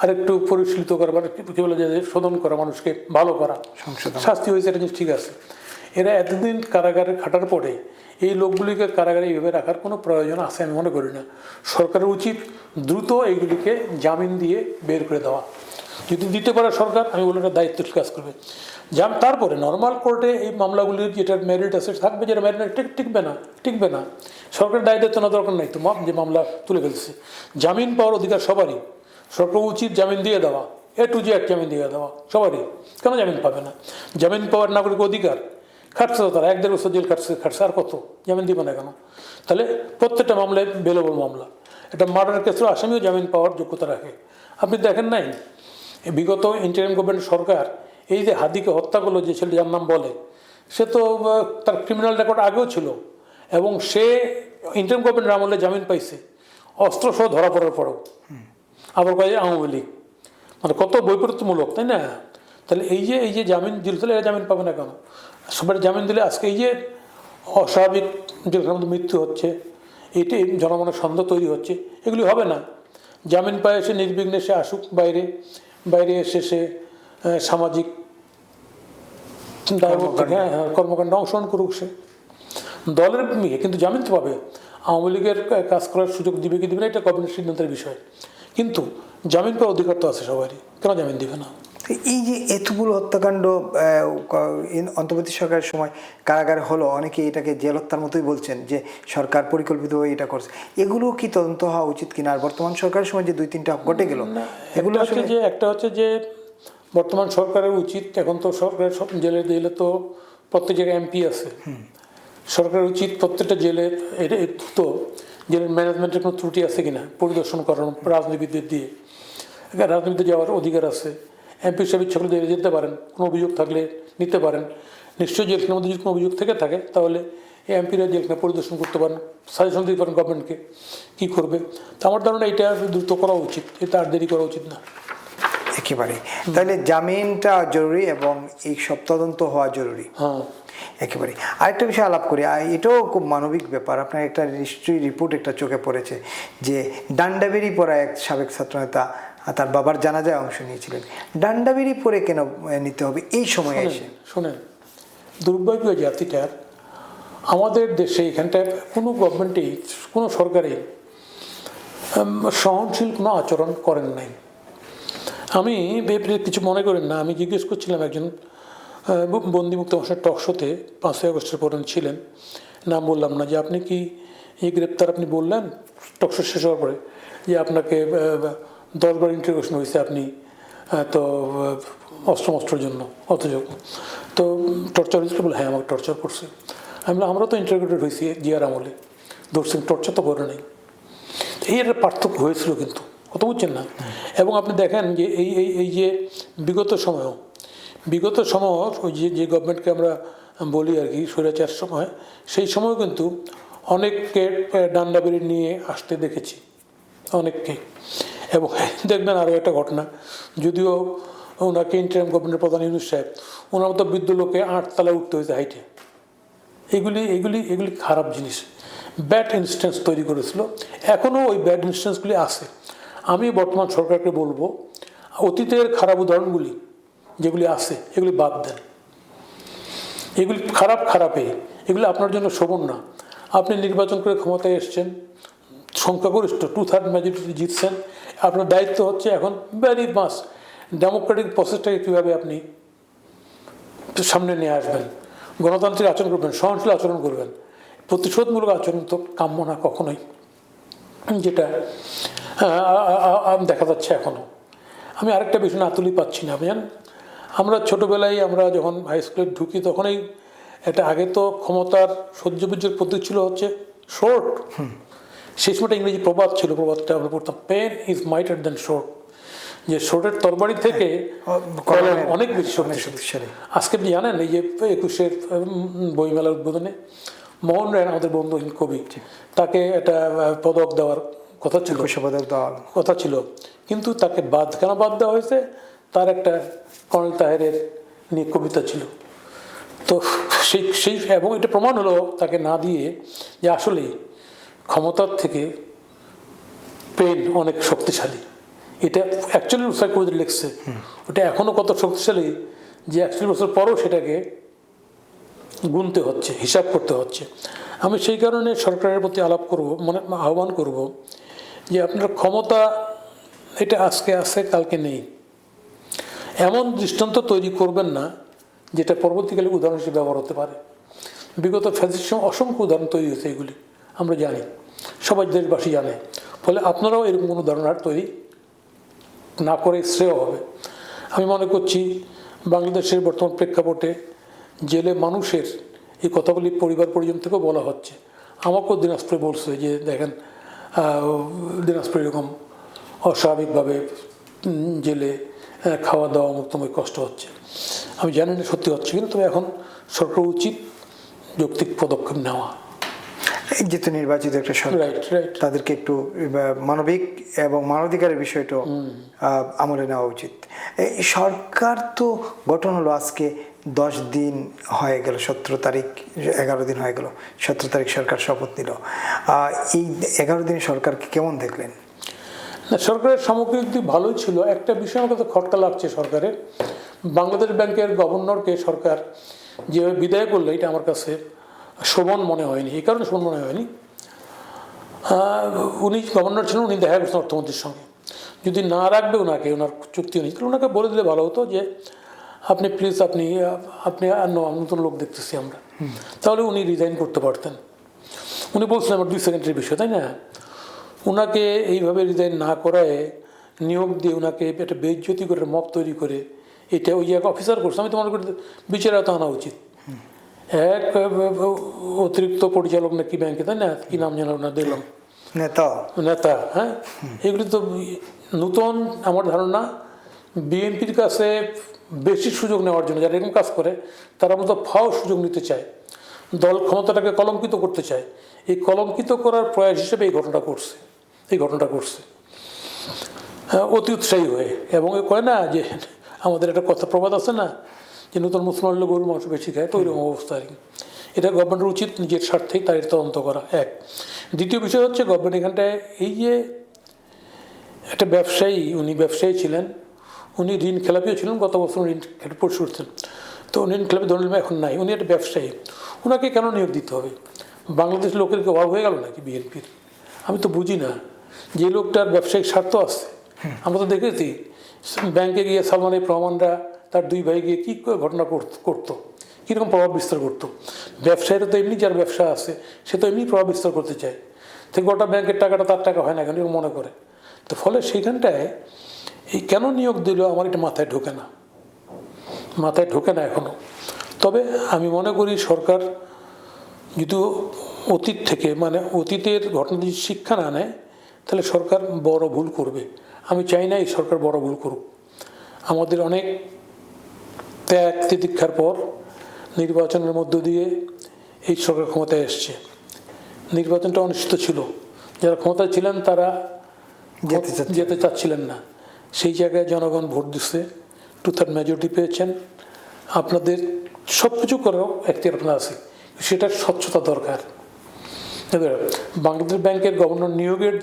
[SPEAKER 2] আরেকটু পরিশীলিত করা, কি বলে যে শোধন করা, মানুষকে ভালো করা, শাস্তি হয়েছে, এটা জিনিস ঠিক আছে। এরা এতদিন কারাগারে খাটার পরে এই লোকগুলিকে কারাগারে এইভাবে রাখার কোনো প্রয়োজন আছে আমি মনে করি না। সরকারের উচিত দ্রুত এইগুলিকে জামিন দিয়ে বের করে দেওয়া। যদি দিতে পারে সরকার, আমি বলি এটা দায়িত্বশীল কাজ করবে। তারপরে নর্মাল কোর্টে এই মামলাগুলির যেটার মেরিট আছে থাকবে, যেটা মেরিট টিকবে না। সরকারের দায়িত্ব না দরকার নাই তো, যে মামলা তুলে ফেলছে। জামিন পাওয়ার অধিকার সবারই, সরকার উচিত জামিন দিয়ে দেওয়া, A to Z জামিন দিয়ে দেওয়া সবারই। কেন জামিন পাবে না? জামিন পাওয়ার নাগরিক অধিকার। খাটছে তো তারা 1-1.5 বছর জেল খাটছে, আর কত জামিন দিবে না কেন? তাহলে প্রত্যেকটা মামলায় বেলেবল মামলা। এটা মার্ডার কেসের আসামিও জামিন পাওয়ার যোগ্যতা রাখে। আপনি দেখেন নাই বিগত ইন্টারিম গভর্নমেন্ট সরকার এই যে হাদিকে হত্যা করলো, যে ছেলে যার নাম বলে, সে তো তার ক্রিমিনাল রেকর্ড আগেও ছিল এবং সে ইন্টারিম গভর্নমেন্টের আমলে জামিন পাইছে, অস্ত্রসহ ধরা পড়ার পরেও। আবার কয়ে আওয়ামী লীগ, মানে কত বৈপরীত্যমূলক, তাই না? তাহলে এই যে জামিন দিল, তাহলে এরা জামিন পাবে না কেন? সবাই জামিন দিলে আজকে এই যে অস্বাভাবিক যেখানে মধ্যে মৃত্যু হচ্ছে, এইটি জনমনের সন্দেহ তৈরি হচ্ছে, এগুলি হবে না। জামিন পায় সে নির্বিঘ্নে সে আসুক, বাইরে এসে সে সামাজিক কর্মকাণ্ডে অংশগ্রহণ করুক, সে দলের কিন্তু জামিন তো পাবে। আওয়ামী লীগের কাজ করার সুযোগ দিবে কি দিবে না, এটা গভর্নমেন্ট সিদ্ধান্তের বিষয়, কিন্তু জামিন পাওয়ার অধিকার তো আছে সবারই, কেন জামিন দিবে না?
[SPEAKER 1] এই যে এতগুলো হত্যাকাণ্ড অন্তর্বর্তী সরকারের সময় কারাগারে হলো, অনেকে এটাকে জেল হত্যার মতোই বলছেন যে সরকার পরিকল্পিতভাবে এটা করছে, এগুলো কি তদন্ত হওয়া উচিত কিনা? আর বর্তমান সরকারের সময় যে 2-3টা ঘটে গেল, এগুলো আসলে
[SPEAKER 2] একটা হচ্ছে যে বর্তমান সরকারের উচিত, এখন তো সরকারের সব জেলে তো প্রত্যেক জায়গায় MP আছে, সরকারের উচিত প্রত্যেকটা জেলে তো জেলের ম্যানেজমেন্টের কোনো ত্রুটি আছে কিনা পরিদর্শন করানো, রাজনীতিবিদদের দিয়ে। রাজনীতিতে যাওয়ার অধিকার আছে, MP সাহেব ইচ্ছা করলে যেতে পারেন, কোনো অভিযোগ থাকলে নিতে পারেন। নিশ্চয়ই জেলখানার মধ্যে যদি কোনো অভিযোগ থেকে থাকে তাহলে এই MPরা জেলখানা পরিদর্শন করতে পারেন, সাজেশন দিতে পারেন গভর্নমেন্টকে কী করবে। তো আমার ধারণা এটা দ্রুত করা উচিত, এটা আর দেরি করা উচিত না
[SPEAKER 1] একেবারে। তাহলে জামিনটা জরুরি এবং এই সব তদন্ত হওয়া জরুরি।
[SPEAKER 2] হ্যাঁ,
[SPEAKER 1] একেবারে। আরেকটা বিষয় আলাপ করি, এটাও খুব মানবিক ব্যাপার। আপনার একটা নিশ্চয়ই রিপোর্ট একটা চোখে পড়েছে যে ডান্ডাবেরি পরা এক সাবেক ছাত্রনেতা তার বাবার জানাজায় অংশ নিয়েছিলেন। ডান্ডাবেরি পরে কেন নিতে হবে এই সময়ে এসে?
[SPEAKER 2] শোনেন, দুর্ভাগ্য জাতিটার আমাদের দেশে এখানটায় কোনো গভর্নমেন্টেই, কোনো সরকারে সহনশীল কোনো আচরণ করেন নাই। আমি কিছু মনে করেন না, আমি জিজ্ঞেস করছিলাম একজন বন্দিমুক্ত মানুষের টক শোতে 5ই আগস্টের পরে ছিলেন, নাম বললাম না, যে আপনি কি এই গ্রেপ্তার আপনি বললেন টক শো শেষ হওয়ার পরে যে আপনাকে 10 বার ইন্টারোগেশন হয়েছে, আপনি তো অস্ত্রের জন্য অথযোগ তো টর্চার হয়েছিল? বলে হ্যাঁ, আমাকে টর্চার করছে। আমি বললাম আমরা তো ইন্টারোগেটেড হয়েছি জিয়ার আমলে, ধরছেন, টর্চার তো করে নেই। এই একটা পার্থক্য হয়েছিল কিন্তু, কত বুঝছেন না? এবং আপনি দেখেন যে এই যে বিগত সময় ওই যে গভর্নমেন্টকে আমরা বলি আর কি স্বৈরাচার সময়, সেই সময় কিন্তু অনেককে ডান্ডা বেড়ে নিয়ে আসতে দেখেছি, অনেককে। এবং দেখবেন আরও একটা ঘটনা, যদিও ওনাকে ইন্টারিম গভর্নমেন্টের প্রধান ইউনূস সাহেব, ওনার মতো বৃদ্ধ লোকে 8 তলায় উঠতে হয়েছে হাইটে। এগুলি খারাপ জিনিস, ব্যাড ইনস্ট্যান্স তৈরি করেছিল। এখনও ওই ব্যাড ইনস্ট্যান্সগুলি আছে। আমি বর্তমান সরকারকে বলবো, অতীতের খারাপ উদাহরণগুলি যেগুলি আছে এগুলি বাদ দেন। এগুলি খারাপে, এগুলি আপনার জন্য শোভন না। আপনি নির্বাচন করে ক্ষমতায় এসছেন, সংখ্যাগরিষ্ঠ 2/3 মেজরিটি জিতছেন, আপনার দায়িত্ব হচ্ছে এখন ভেরি মাস ডেমোক্রেটিক প্রসেসটাকে কীভাবে আপনি সামনে নিয়ে আসবেন, গণতান্ত্রিক আচরণ করবেন, সহনশীল আচরণ করবেন। প্রতিশোধমূলক আচরণ তো কাম্য না কখনোই, যেটা দেখা যাচ্ছে এখনও। আমি আরেকটা বিষয় না তুলি পাচ্ছি না, বুঝলেন। আমরা ছোটোবেলায় আমরা যখন হাই স্কুলে ঢুকি তখনই এটা, আগে তো ক্ষমতার সহ্যবীর্যের প্রতীক ছিল হচ্ছে শোর্ট। সেই সময়টা ইংরেজি প্রবাদ ছিল, প্রবাদটা আমরা পড়তাম, pen is mightier than sword, যে শোর্টের তরবারি থেকে কলম অনেক বেশি শক্তিশালী। আজকে আপনি জানেন এই যে 21-এর বইমেলার উদ্বোধনে মোহন রায় আমাদের বন্ধু কবি, তাকে একটা পদক দেওয়ার কথা ছিল, কিন্তু তাকে কেন বাদ দেওয়া হয়েছে? তার একটা কর্নেল তাহেরের নিয়ে কবিতা ছিল। তো সেই এবং এটা প্রমাণ হলো তাকে না দিয়ে যে আসলেই ক্ষমতার থেকে পেন অনেক শক্তিশালী। এটা অ্যাকচুয়ালি রুসাই কবিতা লিখছে, ওটা এখনও কত শক্তিশালী যে 41 বছর পরও সেটাকে গুনতে হচ্ছে, হিসাব করতে হচ্ছে। আমি সেই কারণে সরকারের প্রতি আহ্বান করব যে আপনার ক্ষমতা এটা আজকে আছে কালকে নেই, এমন দৃষ্টান্ত তৈরি করবেন না যেটা পরবর্তীকালে উদাহরণ হিসেবে ব্যবহার হতে পারে। বিগত ফ্যাসিস্ট অসংখ্য উদাহরণ তৈরি হয়েছে, এগুলি আমরা জানি, সবাই দেশবাসী জানে। ফলে আপনারাও এরকম কোনো উদাহরণ আর তৈরি না করে শ্রেয় হবে। আমি মনে করছি বাংলাদেশের বর্তমান প্রেক্ষাপটে জেলে মানুষের এই কথাগুলি পরিবার পরিজন থেকেও বলা হচ্ছে। আমাকেও দিনাজপুরে বলছে যে দেখেন দিনাজপুরে এরকম অস্বাভাবিকভাবে জেলে খাওয়া দাওয়া মুক্তময় কষ্ট হচ্ছে। আমি জানি না সত্যি হচ্ছে কিনা, তবে এখন সরকার উচিত যৌক্তিক পদক্ষেপ নেওয়া।
[SPEAKER 1] যেহেতু নির্বাচিত একটা সরকার, তাদেরকে একটু মানবিক এবং মানবাধিকারের বিষয়টা আমলে নেওয়া উচিত। এই সরকার তো গঠন হলো আজকে 10 দিন হয়ে গেল, 17 তারিখ 11 দিন হয়ে গেল, 17 তারিখ সরকার শপথ নিল। এই 11 দিন সরকারকে কেমন দেখলেন?
[SPEAKER 2] না, সরকারের সামগ্রিক দিক ভালোই ছিল। একটা বিষয় আমার কাছে খটকা লাগছে সরকারের, বাংলাদেশ ব্যাংকের গভর্নরকে সরকার যেভাবে বিদায় করলো, এটা আমার কাছে শোভন মনে হয়নি। এই কারণে শোভন মনে হয়নি, উনি গভর্নর ছিলেন, উনি দেখা করছেন অর্থমন্ত্রীর সঙ্গে। যদি না রাখবে ওনাকে, ওনার চুক্তি নেই, তাহলে ওনাকে বলে দিলে ভালো হতো যে আপনি প্লিজ আপনি আর নতুন লোক দেখতেছি আমরা, তাহলে উনি রিজাইন করতে পারতেন। উনি বলছেন আমার 2 সেকেন্ডের বিষয়, তাই না? ওনাকে এইভাবে রিজাইন না করায় নিয়োগ দিয়ে ওনাকে একটা বেইজ্জতি করে মত তৈরি করে এটা ওই এক অফিসার করছে। আমি তো মনে করি বিচারে তো আনা উচিত। এক অতিরিক্ত পরিচালক নাকি ব্যাংকে, তাই না, কি নাম জানাল না, দেখলাম নেতা। হ্যাঁ, এগুলি তো নতুন। আমার ধারণা বিএনপির কাছে বেশি সুযোগ নেওয়ার জন্য যারা এরকম কাজ করে, তারা মতো ফাও সুযোগ নিতে চায়, দল ক্ষমতাটাকে কলঙ্কিত করতে চায়। এই কলঙ্কিত করার প্রয়াস হিসেবে এই ঘটনাটা করছে অতি উৎসাহী হয়ে। এবং কয় না যে আমাদের একটা কথা প্রবাদ আছে না, যে নতুন মুসলমান হলে গরুর মাংস বেশি খায়, তো ওইরকম অবস্থা আর কি। এটা গভর্নমেন্টের উচিত নিজের স্বার্থেই তার তদন্ত করা। এক, দ্বিতীয় বিষয় হচ্ছে গভর্নমেন্ট এখানটায় এই যে একটা ব্যবসায়ী, উনি ব্যবসায়ী ছিলেন, উনি ঋণ খেলাপিও ছিলেন, গত বছর ঋণ পরিশোধ করছেন, তো ঋণ খেলাপি ধরলেন এখন নাই, উনি একটা ব্যবসায়ী, ওনাকে কেন নিয়োগ দিতে হবে? বাংলাদেশের লোকের কি অভাব হয়ে গেল নাকি বিএনপির? আমি তো বুঝি না। যে লোকটার ব্যবসায়িক স্বার্থ আছে, আমরা তো দেখেছি ব্যাংকে গিয়ে সালমান এফ রহমানরা তার 2 ভাই গিয়ে কী ঘটনা করতো, কীরকম প্রভাব বিস্তার করতো। ব্যবসায়ীরা তো এমনি, যার ব্যবসা আছে সে তো এমনি প্রভাব বিস্তার করতে চায়, তো গোটা ব্যাংকের টাকাটা তার টাকা হয় না কেন মনে করে। তো ফলে সেইখানটায় এই কেন নিয়োগ দিল আমার এটা মাথায় ঢোকে না এখনও। তবে আমি মনে করি সরকার যদি অতীত থেকে, মানে অতীতের ঘটনা যদি শিক্ষা না নেয়, তাহলে সরকার বড় ভুল করবে। আমি চাই না এই সরকার বড় ভুল করুক। আমাদের অনেক ত্যাগ তিতিক্ষার পর নির্বাচনের মধ্য দিয়ে এই সরকার ক্ষমতায় এসছে। নির্বাচনটা অনুষ্ঠিত ছিল, যারা ক্ষমতায় ছিলেন তারা যেতে চাচ্ছিলেন না, সেই জায়গায় জনগণ ভোট দিচ্ছে, 2/3 মেজরিটি পেয়েছেন। আপনাদের সব কিছু করেও এখতিয়ার আপনার আছে, সেটার স্বচ্ছতা দরকার। বাংলাদেশ ব্যাংকের গভর্নর নিয়োগের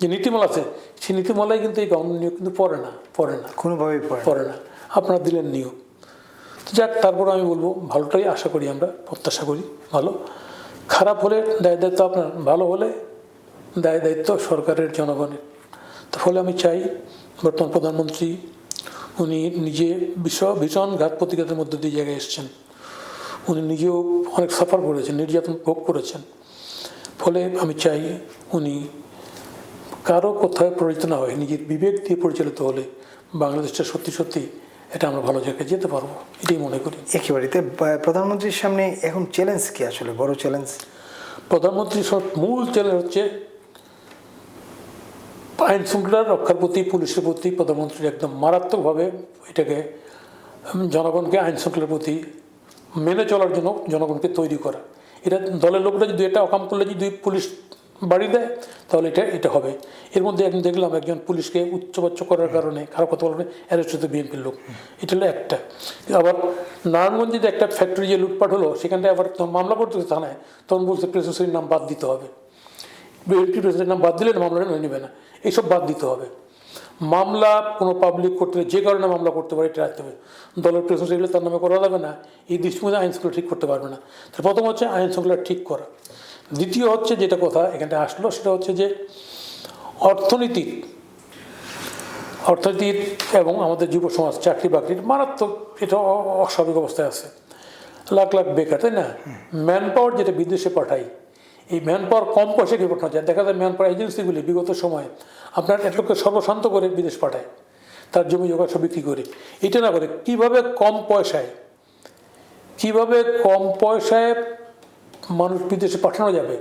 [SPEAKER 2] যে নীতিমালা আছে, সেই নীতিমালায় কিন্তু এই গভর্নর নিয়োগ কিন্তু পড়ে না
[SPEAKER 1] কোনোভাবেই
[SPEAKER 2] পড়ে না। আপনারা দিলেন নিয়োগ, যাক, তারপর আমি বলবো ভালোটাই আশা করি, আমরা প্রত্যাশা করি ভালো। খারাপ হলে দায় দায়িত্ব আপনার, ভালো হলে দায় দায়িত্ব সরকারের, জনগণের। তো ফলে আমি চাই বর্তমান প্রধানমন্ত্রী উনি নিজে ভীষণ ঘাত প্রতিঘাতের মধ্যে দিয়ে জায়গায় এসছেন, উনি নিজেও অনেক সাফার করেছেন, নির্যাতন ভোগ করেছেন। ফলে আমি চাই উনি কারো কোথায় পরিচালিত না হয়, নিজের বিবেক দিয়ে পরিচালিত হলে বাংলাদেশটা সত্যি সত্যি এটা আমরা ভালো জায়গায় যেতে পারবো, এটাই মনে করি।
[SPEAKER 1] একেবারেতে প্রধানমন্ত্রীর সামনে এখন চ্যালেঞ্জ কি, আসলে বড় চ্যালেঞ্জ?
[SPEAKER 2] প্রধানমন্ত্রীর মূল চ্যালেঞ্জ হচ্ছে আইন শৃঙ্খলা রক্ষার প্রতি, পুলিশের প্রতি প্রধানমন্ত্রীর একদম মারাত্মকভাবে এটাকে জনগণকে আইন শৃঙ্খলার প্রতি মেনে চলার জন্য জনগণকে তৈরি করা। এটা দলের লোকরা যদি এটা অকাম করলে যদি পুলিশ বাড়ি দেয় তাহলে এটা হবে। এর মধ্যে একদিন দেখলাম একজন পুলিশকে উচ্চবাচ্য করার কারণে, খারাপ কথা বলার অ্যারেস্ট হতে বিএনপির লোক। এটা হলো একটা। আবার নারায়ণগঞ্জে যে একটা ফ্যাক্টরি যে লুটপাট হলো, সেখানটায় আবার মামলা করতে থানায়, তখন বলছে প্রেসিডেন্টের নাম বাদ দিতে হবে। বিএনপি প্রেসিডেন্টের নাম বাদ দিলে মামলাটা নেবে না, এইসব বাদ দিতে হবে। মামলা কোনো পাবলিক করতে যে কারণে মামলা করতে পারে এটা রাখতে হবে। দলের প্রেসিডেন্ট এগুলো তার নামে করা যাবে না, এই দৃষ্টিমধ্যে আইন শৃঙ্খলা ঠিক করতে পারবে না। প্রথম হচ্ছে আইন শৃঙ্খলা ঠিক করা। দ্বিতীয় হচ্ছে যেটা কথা এখানটা আসলো, সেটা হচ্ছে যে অর্থনীতি এবং আমাদের যুব সমাজ চাকরি বাকরির মারাত্মক এটা অস্বাভাবিক অবস্থায় আছে। লাখ লাখ বেকার, তাই না? ম্যান পাওয়ার যেটা বিদেশে পাঠাই, এই ম্যান পাওয়ার কম পয়সাকে পাঠানো যায়। দেখা যায় ম্যান পাওয়ার এজেন্সিগুলি বিগত সময়ে আপনার এক লোককে সর্বশান্ত করে বিদেশ পাঠায়, তার জমি জোগাড় সব বিক্রি করে। এটা না করে কীভাবে কম পয়সায় মানুষ বিদেশে পাঠানো যাবে,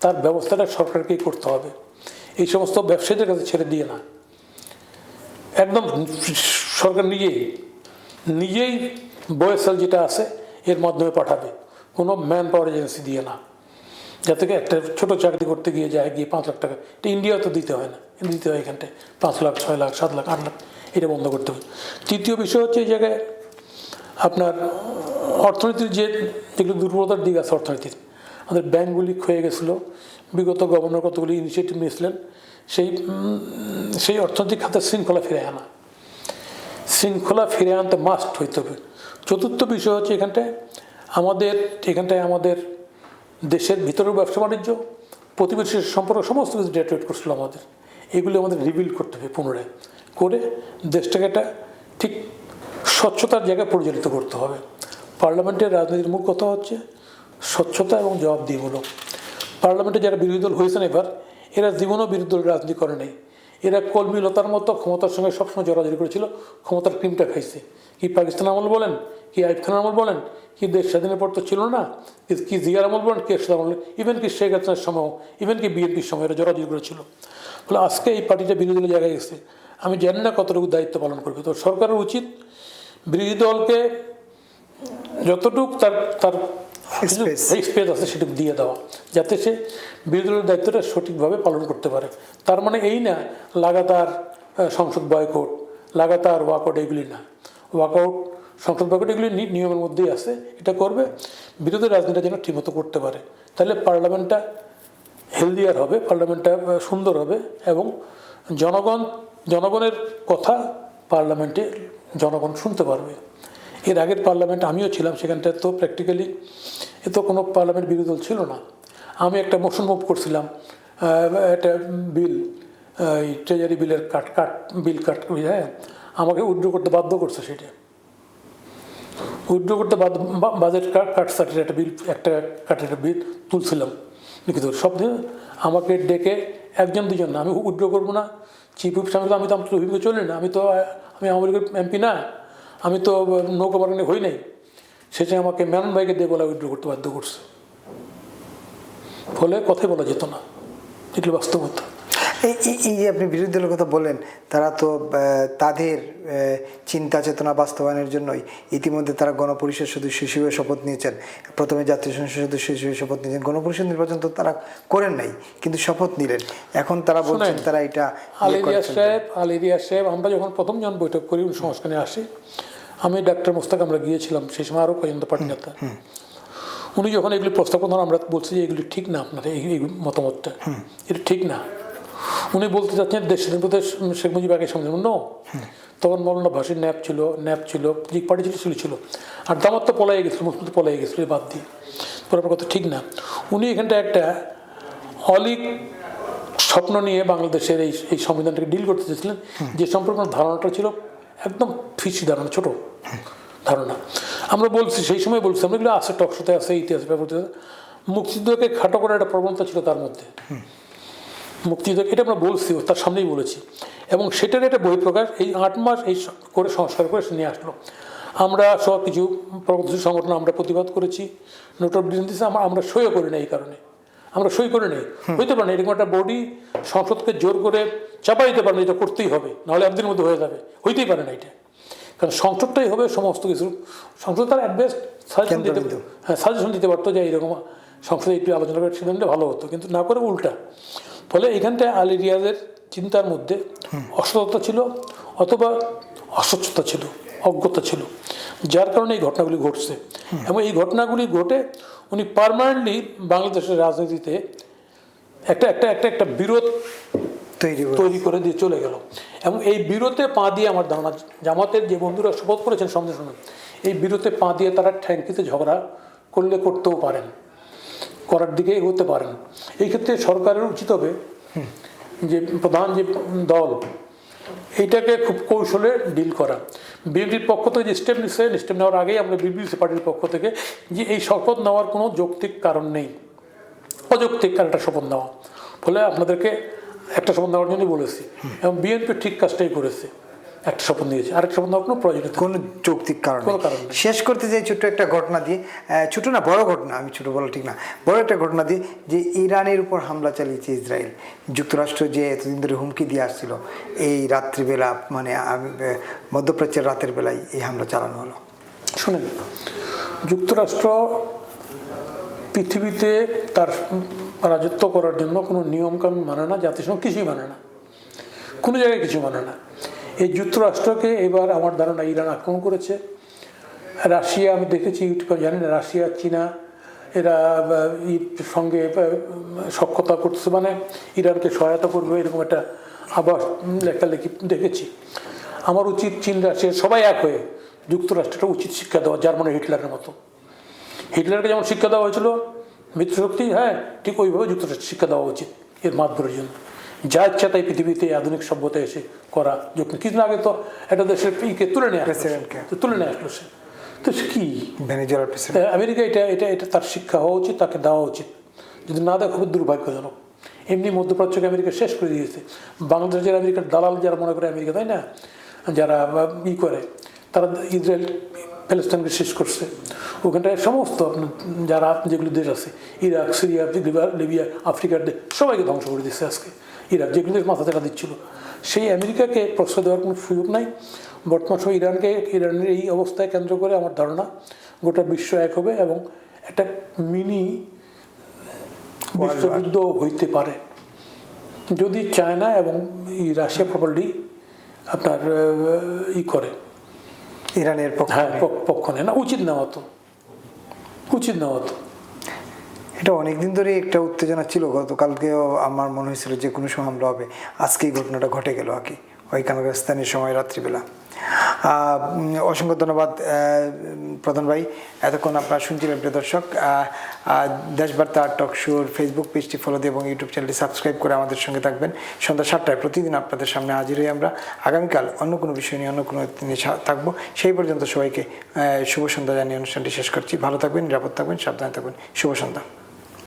[SPEAKER 2] তার ব্যবস্থাটা সরকারকেই করতে হবে। এই সমস্ত ব্যবসায়ীদের কাছে ছেড়ে দিয়ে না, একদম সরকার নিজেই বয়েসেল যেটা আছে এর মাধ্যমে পাঠাবে, কোনো ম্যান পাওয়ার এজেন্সি দিয়ে না। যাতে একটা ছোটো চাকরি করতে গিয়ে 5 লাখ টাকা, এটা ইন্ডিয়াও তো দিতে হয় না, দিতে হয় এখানটায় 5 লাখ, 6 লাখ, 7 লাখ, 8 লাখ, এটা বন্ধ করতে হবে। তৃতীয় বিষয় হচ্ছে এই জায়গায় আপনার অর্থনীতির যেগুলো দুর্বলতার দিক আছে অর্থনীতির, আমাদের ব্যাঙ্কগুলি ক্ষয়ে গেছিলো। বিগত গভর্নর কতগুলি ইনিশিয়েটিভ নিয়েছিলেন সেই অর্থনৈতিক খাতে শৃঙ্খলা ফিরে আনতে মাস্ট হইতে হবে। চতুর্থ বিষয় হচ্ছে এখানটায় আমাদের দেশের ভিতরের ব্যবসা বাণিজ্য, প্রতিবেশীর সম্পর্ক, সমস্ত কিছু ডেটরেট করছিল এগুলি আমাদের রিবিল্ড করতে হবে, পুনরায় করে দেশটাকে একটা ঠিক স্বচ্ছতার জায়গায় পরিচালিত করতে হবে। পার্লামেন্টের রাজনীতির মূল কথা হচ্ছে স্বচ্ছতা এবং জবাবদিহিমূলক। পার্লামেন্টে যারা বিরোধী দল হয়েছেন এবার, এরা জীবনেও বিরোধী দল রাজনীতি করে নেই। এরা কলমিলতার মতো ক্ষমতার সঙ্গে সবসময় জড়াজড়ি করেছিল, ক্ষমতার ক্রিমটা খাইছে। কি পাকিস্তান আমল বলেন, কি আইব খান আমল বলেন, কি দেশ স্বাধীনের পর তো ছিল না, কি জিয়ার আমল বলেন, কি এরশাদ আমল, ইভেন কি শেখ হাসিনার সময়, ইভেন কি বিএনপির সময় এরা জড়াজড়ি করেছিল। ফলে আজকে এই পার্টিটা বিরোধী দলের জায়গায় গেছে। আমি জানি না কতটুকু দায়িত্ব পালন করবে। তো সরকারের উচিত বিরোধী দলকে যতটুকু তার স্পেস আছে সেটুকু দিয়ে দেওয়া, যাতে সে বিরোধী দলের দায়িত্বটা সঠিকভাবে পালন করতে পারে। তার মানে এই না লাগাতার সংসদ বয়কট, লাগাতার ওয়াকআউট, এগুলি না। ওয়াকআউট, সংসদ বয়কট এগুলি নিয়মের মধ্যেই আছে, এটা করবে। বিরোধী রাজনীতিটা যেন ঠিকমতো করতে পারে, তাহলে পার্লামেন্টটা হেলদিয়ার হবে, পার্লামেন্টটা সুন্দর হবে এবং জনগণের কথা পার্লামেন্টে জনগণ শুনতে পারবে। এর আগের পার্লামেন্ট আমিও ছিলাম, সেখানটায় তো প্র্যাকটিক্যালি কোনো পার্লামেন্ট বিরোধী দল ছিল না। আমি একটা মোশন মুভ করছিলাম, একটা বিল, এই ট্রেজারি বিলের কাট, হ্যাঁ, আমাকে উইথড্র করতে বাধ্য করছে। সেটা উইথড্র করতে বাজেট কাটসাটের একটা কাঠের বিল তুলছিলাম লিখিত সব দিন। আমাকে ডেকে একজন দুজন না, আমি উইথড্র করবো না, চিফ হুইপ সামনে, আমি তো হুইপে চলি না, আমি আওয়ামী লীগের এমপি না, আমি তো নৌকা বাগানে হই নাই। সেটা আমাকে মেনন ভাইকে দিয়ে বলা উইথড্র করতে বাধ্য করছে। ফলে কথাই বলা যেত না, এগুলো বাস্তবতা।
[SPEAKER 1] এই যে আপনি বিরোধী দলের কথা বললেন, তারা তো তাদের চিন্তা চেতনা বাস্তবায়নের জন্যই ইতিমধ্যে তারা গণপরিষদ সদস্য হিসেবে শপথ নিয়েছেন। প্রথমে জাতীয় সংসদ সদস্য হিসেবে শপথ নিয়েছেন, গণপরিষদ নির্বাচন তো তারা করেন নাই, কিন্তু শপথ নিলেন। এখন তারা বলছেন তারা এটা
[SPEAKER 2] আলিরিয়া সাহেব, আমরা যখন প্রথম বৈঠক করি সংস্কারে আসি, আমি ডাক্তার মোস্তাক আমরা গিয়েছিলাম, সেই সময় আরও কয়েকজন পার্টি নেতা। উনি যখন এগুলি প্রস্তাব করেন, আমরা বলছি যে এগুলি ঠিক না, আপনার এই মতামতটা এটা ঠিক না। উনি বলতে চাচ্ছেন দেশ স্বাধীন প্রদেশ শেখ মুজিব আগে সঙ্গে নো, তখন মৌলানা ভাসির ন্যাপ ছিল যে পার্টি ছিল, আর দামাত তো পলাই গেছিলো, মুসলিম তো পলাই গেছিলো বাদ দিয়ে। পরে আপনার কথা ঠিক না। উনি এখানটা একটা অলিক স্বপ্ন নিয়ে বাংলাদেশের এই সংবিধানটাকে ডিল করতে চেয়েছিলেন, যে সম্পর্কে ধারণাটা ছিল একদম ফিসি ধারণা, ছোট ধারণা। আমরা বলছি সেই সময় বলছি, আমরা এগুলো আছে টকশোতে আছে, ইতিহাস ব্যাপারতে মুক্তিযুদ্ধকে খাটো করার একটা প্রবণতা ছিল তার মধ্যে। মুক্তিযুদ্ধ এটা আমরা বলছি, তার সামনেই বলেছি, এবং সেটার একটা বহিঃপ্রকাশ এই 8 মাস এই করে সংস্কার করে নিয়ে আসলো। আমরা সব কিছু প্রগতিশীল সংগঠন আমরা প্রতিবাদ করেছি, নোট অফ ডিসেন্ট দিয়েছি, আমরা সইও করি না। এই কারণে আমরা সই করে নেই, হইতে পারে না এরকম একটা বডি সংসদকে জোর করে চাপা দিতে পারে না, এটা করতেই হবে, নাহলে একদিনের মধ্যে হয়ে যাবে, হইতেই পারে না এটা। কারণ সংসদটাই হবে সমস্ত কিছু। সংসদ তার অ্যাডভাইস সাজেশন দিতে পারতো যে এইরকম সংসদে একটু আলোচনা করে সিদ্ধান্ত ভালো হতো, কিন্তু না করে উল্টা। ফলে এখানটায় আলী রিয়াজের চিন্তার মধ্যে অসততা ছিল, অথবা অস্বচ্ছতা ছিল, অজ্ঞতা ছিল, যার কারণে এই ঘটনাগুলি ঘটছে। এবং এই ঘটনাগুলি ঘটে উনি পার্মানেন্টলি বাংলাদেশের রাজনীতিতে একটা বিরোধ তৈরি করে দিয়ে চলে গেল। এবং এই বিরোধে পা দিয়ে আমার ধারণা জামাতের যে বন্ধুরা শপথ করেছেন সঙ্গে সঙ্গে, এই বিরোধে পা দিয়ে তারা ঠ্যাঙ্কিতে ঝগড়া করতেও পারেন, করার দিকে এগোতে পারেন। এই ক্ষেত্রে সরকারের উচিত হবে যে প্রধান যে দল এইটাকে খুব কৌশলে ডিল করা। বিএনপির পক্ষ থেকে যে স্টেপ নিচ্ছে, স্টেপ নেওয়ার আগেই আমরা বিবিসি পার্টির পক্ষ থেকে যে এই শপথ নেওয়ার কোনো যৌক্তিক কারণ নেই, অযৌক্তিক একটা শপথ নেওয়া। ফলে আপনাদেরকে একটা শপথ নেওয়ার জন্যই বলেছি, এবং বিএনপি ঠিক কাজটাই করেছে, একটা শপথ নিয়েছে, আরেকটা শপথ নেওয়ার কোনো প্রয়োজন
[SPEAKER 1] কোনো যৌক্তিক কারণ নেই। শেষ করতে চাই ছোট্ট একটা ঘটনা দিয়ে, ছোট না বড় ঘটনা, আমি ছোট বলা ঠিক না, বড় একটা ঘটনা দিয়ে, যে ইরানের উপর হামলা চালিয়েছে ইসরায়েল। যুক্তরাষ্ট্র যে এতদিন ধরে হুমকি দিয়ে আসছিল, এই রাত্রিবেলা মানে মধ্যপ্রাচ্যের রাতের বেলায় এই হামলা চালানো হলো।
[SPEAKER 2] শোনেন, যুক্তরাষ্ট্র পৃথিবীতে তার রাজত্ব করার জন্য কোনো নিয়মকানুন মানে না, জাতিসংঘ কিছুই মানে না, কোনো জায়গায় কিছু মানে না। এই যুক্তরাষ্ট্রকে এবার আমার ধারণা ইরান আক্রমণ করেছে। রাশিয়া, আমি দেখেছি ইউটিউবে, জানি না, রাশিয়া চীনা এরা সঙ্গে সক্ষতা করতেছে, মানে ইরানকে সহায়তা করবে এরকম একটা আভাস লেখালেখি দেখেছি। আমার উচিত চীন রাশিয়া সবাই এক হয়ে যুক্তরাষ্ট্রটা উচিত শিক্ষা দেওয়া, জার্মানি হিটলারের মতো। হিটলারকে যেমন শিক্ষা দেওয়া হয়েছিল মিত্রশক্তি, হ্যাঁ ঠিক ওইভাবে যুক্তরাষ্ট্র শিক্ষা দেওয়া উচিত এর মাতবরের জন্য। যা ইচ্ছা তাই পৃথিবীতে আধুনিক সভ্যতায় এসে করা যুক্ত। কিছুদিন আগে তো একটা দেশের তুলে নিয়ে আসলো সে, তো সে কি আমেরিকা, এটা তার শিক্ষা হওয়া উচিত, তাকে দেওয়া উচিত। যদি না দেয় খুব দুর্ভাগ্যজনক। এমনি মধ্যপ্রাচ্যকে আমেরিকা শেষ করে দিয়েছে। বাংলাদেশের আমেরিকার দালাল যারা মনে করে আমেরিকা, তাই না, যারা করে, তারা ইসরায়েল প্যালেস্টাইনকে শেষ করছে। ওখানটায় সমস্ত যারা যেগুলো দেশ আছে, ইরাক, সিরিয়া, লিবিয়া, আফ্রিকার দেশ, সবাইকে ধ্বংস করে দিচ্ছে আজকে ইরাক, যেগুলো দেশ মাথা চাকা দিচ্ছিল। সেই আমেরিকাকে প্রশ্রয় দেওয়ার কোনো সুযোগ নাই বর্তমান সময়। ইরানের এই অবস্থায় কেন্দ্র করে আমার ধারণা গোটা বিশ্ব এক হবে, এবং একটা মিনি বিশ্বযুদ্ধ হইতে পারে যদি চায়না এবং রাশিয়া প্রপারলি আপনার করে
[SPEAKER 1] ইরানের
[SPEAKER 2] পক্ষ নেয় না। উচিত নেওয়া তো।
[SPEAKER 1] এটা অনেকদিন ধরে একটা উত্তেজনা ছিল, গতকালকেও আমার মনে হয়েছিল যে কোনো সময় হামলা হবে, আজকে এই ঘটনাটা ঘটে গেল আর কি, ওইখানকার স্থানীয় সময় রাত্রিবেলা। অসংখ্য ধন্যবাদ প্রধান ভাই, এতক্ষণ আপনারা শুনছিলেন প্রিয় দর্শক। দেশবার্তা টক শোর ফেসবুক পেজটি ফলো দিয়ে এবং ইউটিউব চ্যানেলটি সাবস্ক্রাইব করে আমাদের সঙ্গে থাকবেন। সন্ধ্যা 7টায় প্রতিদিন আপনাদের সামনে হাজির হয়ে আমরা আগামীকাল অন্য কোনো বিষয় নিয়ে, অন্য কোনো নিয়ে থাকবো। সেই পর্যন্ত সবাইকে শুভ সন্ধ্যা জানিয়ে অনুষ্ঠানটি শেষ করছি। ভালো থাকবেন, নিরাপদ থাকবেন, সাবধানে থাকবেন। শুভ সন্ধ্যা।